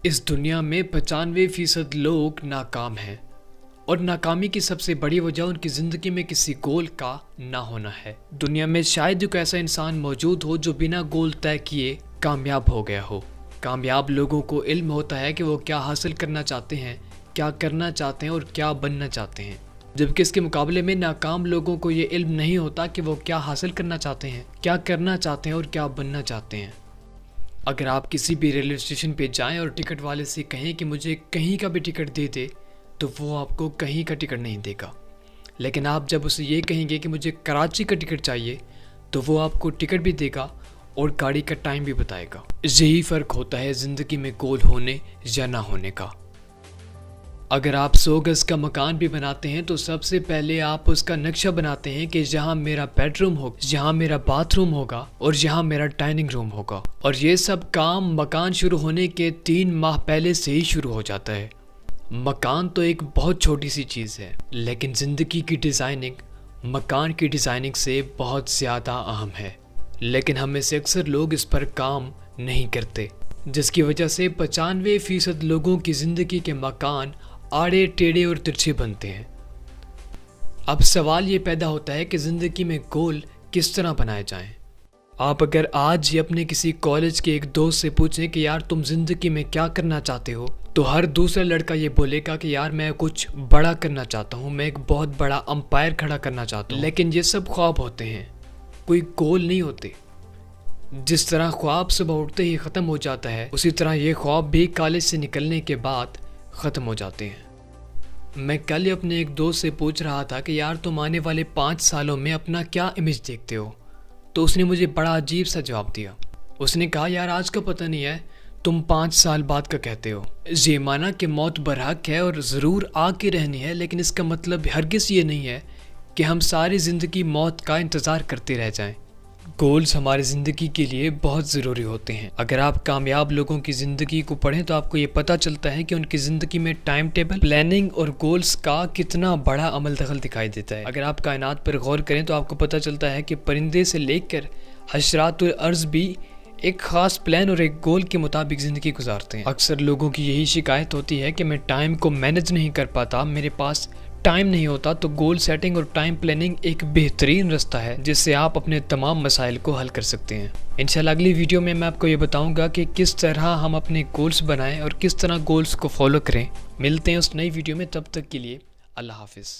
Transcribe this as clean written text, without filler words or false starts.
اس دنیا میں 95% لوگ ناکام ہیں اور ناکامی کی سب سے بڑی وجہ ان کی زندگی میں کسی گول کا نہ ہونا ہے۔ دنیا میں شاید ایک ایسا انسان موجود ہو جو بنا گول طے کیے کامیاب ہو گیا ہو۔ کامیاب لوگوں کو علم ہوتا ہے کہ وہ کیا حاصل کرنا چاہتے ہیں، کیا کرنا چاہتے ہیں اور کیا بننا چاہتے ہیں، جبکہ اس کے مقابلے میں ناکام لوگوں کو یہ علم نہیں ہوتا کہ وہ کیا حاصل کرنا چاہتے ہیں، کیا کرنا چاہتے ہیں اور کیا بننا چاہتے ہیں۔ اگر آپ کسی بھی ریلوے اسٹیشن پہ جائیں اور ٹکٹ والے سے کہیں کہ مجھے کہیں کا بھی ٹکٹ دے دے تو وہ آپ کو کہیں کا ٹکٹ نہیں دے گا، لیکن آپ جب اسے یہ کہیں گے کہ مجھے کراچی کا ٹکٹ چاہیے تو وہ آپ کو ٹکٹ بھی دے گا اور گاڑی کا ٹائم بھی بتائے گا۔ یہی فرق ہوتا ہے زندگی میں گول ہونے یا نہ ہونے کا۔ اگر آپ 100 گز کا مکان بھی بناتے ہیں تو سب سے پہلے آپ اس کا نقشہ بناتے ہیں کہ یہاں میرا بیڈ روم ہوگا، یہاں میرا باتھ روم ہوگا اور یہاں میرا ڈائننگ روم ہوگا، اور یہ سب کام مکان شروع ہونے کے 3 ماہ پہلے سے ہی شروع ہو جاتا ہے۔ مکان تو ایک بہت چھوٹی سی چیز ہے، لیکن زندگی کی ڈیزائننگ مکان کی ڈیزائننگ سے بہت زیادہ اہم ہے، لیکن ہم میں سے اکثر لوگ اس پر کام نہیں کرتے، جس کی وجہ سے 95% لوگوں کی زندگی کے مکان آڑے ٹیڑھے اور ترچھے بنتے ہیں۔ اب سوال یہ پیدا ہوتا ہے کہ زندگی میں گول کس طرح بنائے جائیں۔ آپ اگر آج ہی اپنے کسی کالج کے ایک دوست سے پوچھیں کہ یار تم زندگی میں کیا کرنا چاہتے ہو، تو ہر دوسرا لڑکا یہ بولے گا کہ یار میں کچھ بڑا کرنا چاہتا ہوں، میں ایک بہت بڑا امپائر کھڑا کرنا چاہتا ہوں۔ لیکن یہ سب خواب ہوتے ہیں، کوئی گول نہیں ہوتے۔ جس طرح خواب صبح اٹھتے ہی ختم ہو جاتا ہے، اسی طرح یہ خواب بھی کالج سے نکلنے کے بعد ختم ہو جاتے ہیں۔ میں کل ہی اپنے ایک دوست سے پوچھ رہا تھا کہ یار تم آنے والے 5 سالوں میں اپنا کیا امیج دیکھتے ہو، تو اس نے مجھے بڑا عجیب سا جواب دیا۔ اس نے کہا یار آج کا پتہ نہیں ہے، تم 5 سال بعد کا کہتے ہو۔ یہ مانا کہ موت برحق ہے اور ضرور آ کے رہنی ہے، لیکن اس کا مطلب ہرگز یہ نہیں ہے کہ ہم ساری زندگی موت کا انتظار کرتے رہ جائیں۔ گولز ہماری زندگی کے لیے بہت ضروری ہوتے ہیں۔ اگر آپ کامیاب لوگوں کی زندگی کو پڑھیں تو آپ کو یہ پتہ چلتا ہے کہ ان کی زندگی میں ٹائم ٹیبل، پلاننگ اور گولز کا کتنا بڑا عمل دخل دکھائی دیتا ہے۔ اگر آپ کائنات پر غور کریں تو آپ کو پتہ چلتا ہے کہ پرندے سے لے کر حشرات الارض بھی ایک خاص پلان اور ایک گول کے مطابق زندگی گزارتے ہیں۔ اکثر لوگوں کی یہی شکایت ہوتی ہے کہ میں ٹائم کو مینج نہیں کر پاتا، میرے پاس ٹائم نہیں ہوتا۔ تو گول سیٹنگ اور ٹائم پلاننگ ایک بہترین رستہ ہے جس سے آپ اپنے تمام مسائل کو حل کر سکتے ہیں۔ انشاءاللہ اگلی ویڈیو میں آپ کو یہ بتاؤں گا کہ کس طرح ہم اپنے گولز بنائیں اور کس طرح گولز کو فالو کریں۔ ملتے ہیں اس نئی ویڈیو میں، تب تک کے لیے اللہ حافظ۔